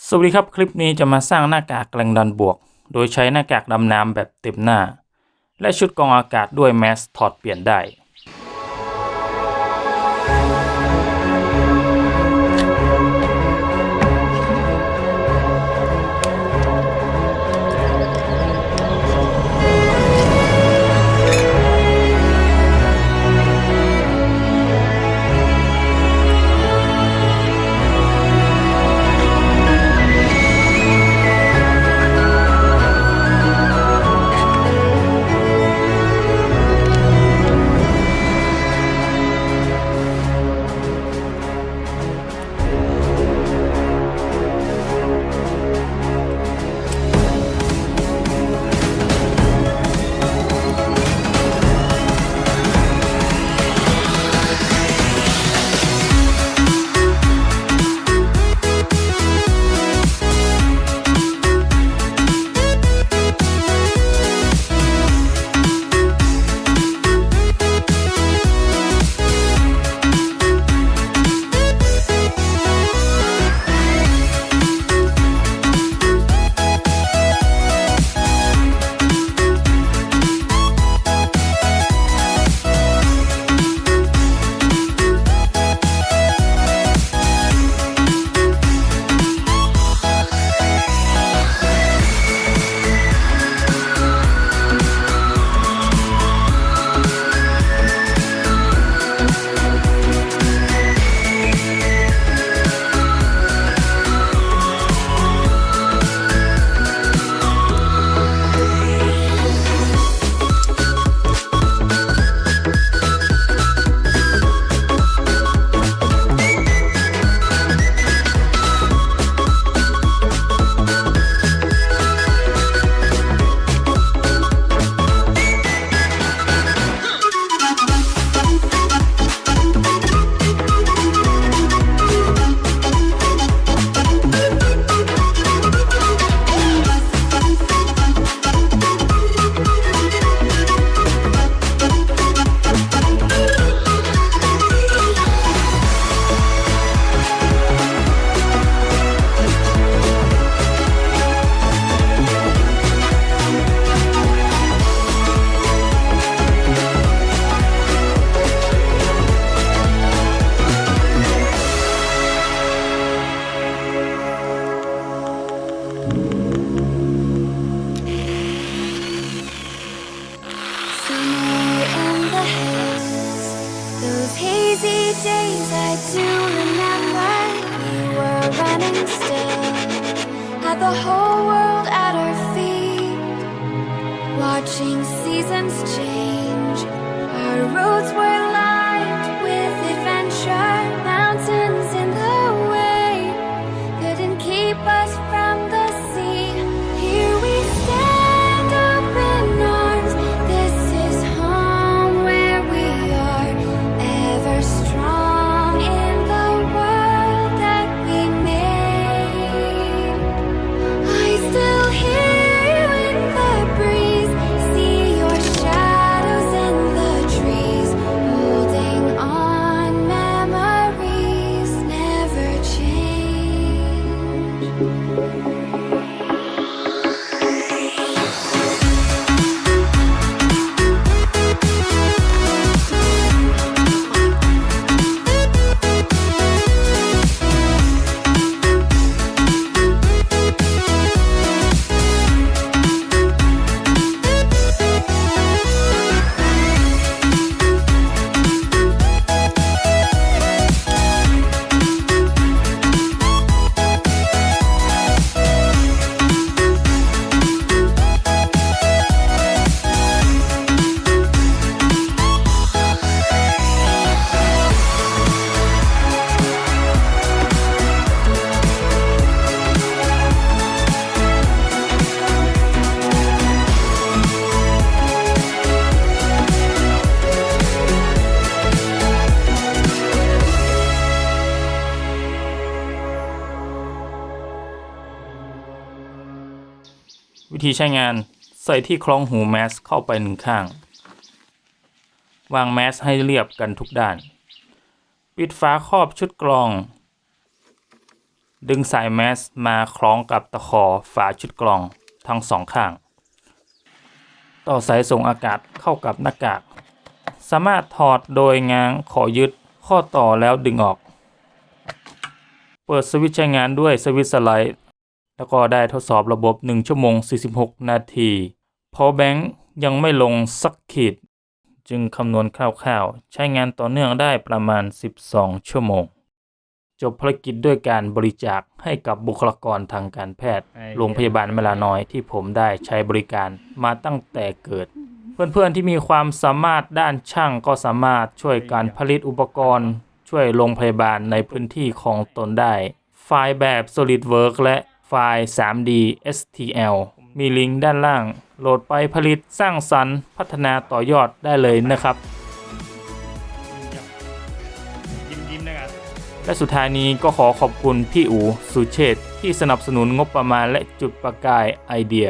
สวัสดีครับคลิปนี้จะมาสร้างหน้ากากแรงดันบวกโดยใช้หน้ากากดำน้ำแบบเต็มหน้าและชุดกรองอากาศด้วยแมสถอดเปลี่ยนได้Days I do remember we were running still, had the whole world at our feet, watching seasons change. Our roads were lined with adventure, mountains in the way couldn't keep us from the sea. Here we stand, open arms. This is home where we are, ever strong in the world that we made. I still hear you in the breeze, see your shadows in the trees, holding on, memories never change.วิธีใช้งานใส่ที่คล้องหูแมสเข้าไปหนึ่งข้าง วางแมสให้เรียบกันทุกด้าน ปิดฝาครอบชุดกรอง ดึงสายแมสมาคล้องกับตะขอฝาชุดกรองทั้งสองข้างต่อสายส่งอากาศเข้ากับหน้ากากสามารถถอดโดยง้างขอยึดข้อต่อแล้วดึงออกเปิดสวิตช์ใช้งานด้วยสวิตช์สไลด์แล้วก็ได้ทดสอบระบบ1 ชั่วโมง 46 นาทีPower Bank ยังไม่ลงสักขีดจึงคำนวณคร่าวๆใช้งานต่อเนื่องได้ประมาณ12 ชั่วโมงจบภารกิจด้วยการบริจาคให้กับบุคลากรทางการแพทย์โรงพยาบาลเมลาน้อยที่ผมได้ใช้บริการมาตั้งแต่เกิดเพื่อนๆที่มีความสามารถด้านช่างก็สามารถช่วยการผลิตอุปกรณ์ช่วยโรงพยาบาลในพื้นที่ของตนได้ไฟล์แบบ SolidWorks และไฟล์ 3D STL มีลิงก์ด้านล่างโหลดไปผลิตสร้างสรรค์พัฒนาต่อยอดได้เลยนะครับยิ้มๆนะครับและสุดท้ายนี้ก็ขอขอบคุณพี่อู๋สุเชษฐ์ที่สนับสนุนงบประมาณและจุดประกายไอเดีย